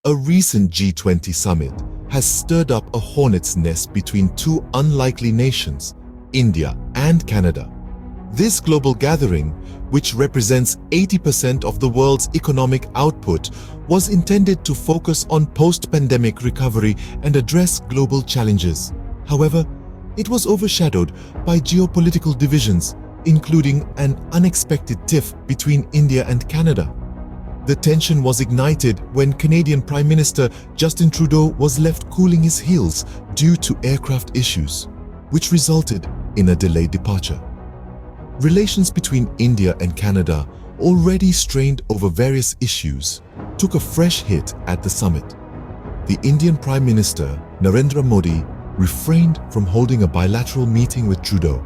A recent G20 summit has stirred up a hornet's nest between two unlikely nations, India and Canada. This global gathering, which represents 80% of the world's economic output, was intended to focus on post-pandemic recovery and address global challenges. However, it was overshadowed by geopolitical divisions, including an unexpected tiff between India and Canada. The tension was ignited when Canadian Prime Minister Justin Trudeau was left cooling his heels due to aircraft issues, which resulted in a delayed departure. Relations between India and Canada, already strained over various issues, took a fresh hit at the summit. The Indian Prime Minister, Narendra Modi, refrained from holding a bilateral meeting with Trudeau,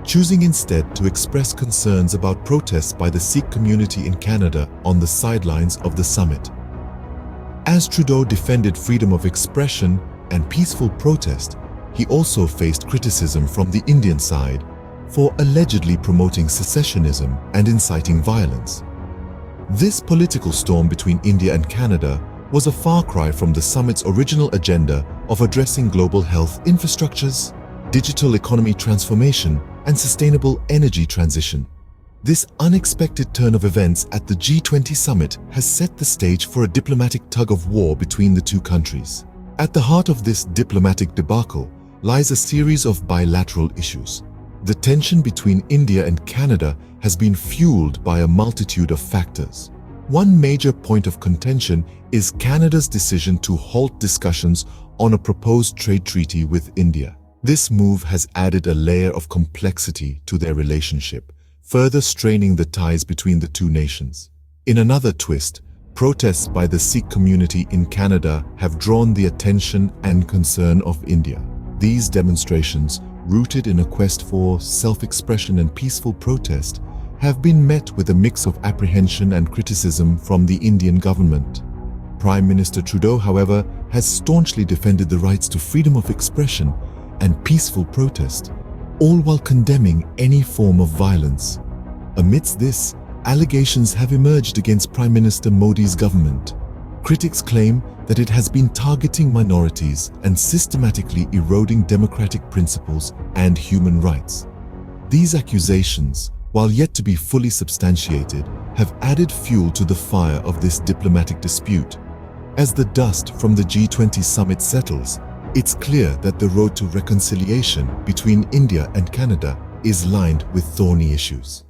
choosing instead to express concerns about protests by the Sikh community in Canada on the sidelines of the summit. As Trudeau defended freedom of expression and peaceful protest, he also faced criticism from the Indian side for allegedly promoting secessionism and inciting violence. This political storm between India and Canada was a far cry from the summit's original agenda of addressing global health infrastructures, digital economy transformation, and sustainable energy transition. This unexpected turn of events at the G20 summit has set the stage for a diplomatic tug-of-war between the two countries. At the heart of this diplomatic debacle lies a series of bilateral issues. The tension between India and Canada has been fueled by a multitude of factors. One major point of contention is Canada's decision to halt discussions on a proposed trade treaty with India. This move has added a layer of complexity to their relationship, further straining the ties between the two nations. In another twist, protests by the Sikh community in Canada have drawn the attention and concern of India. These demonstrations, rooted in a quest for self-expression and peaceful protest, have been met with a mix of apprehension and criticism from the Indian government. Prime Minister Trudeau, however, has staunchly defended the rights to freedom of expression and peaceful protest, all while condemning any form of violence. Amidst this, allegations have emerged against Prime Minister Modi's government. Critics claim that it has been targeting minorities and systematically eroding democratic principles and human rights. These accusations, while yet to be fully substantiated, have added fuel to the fire of this diplomatic dispute. As the dust from the G20 summit settles, it's clear that the road to reconciliation between India and Canada is lined with thorny issues.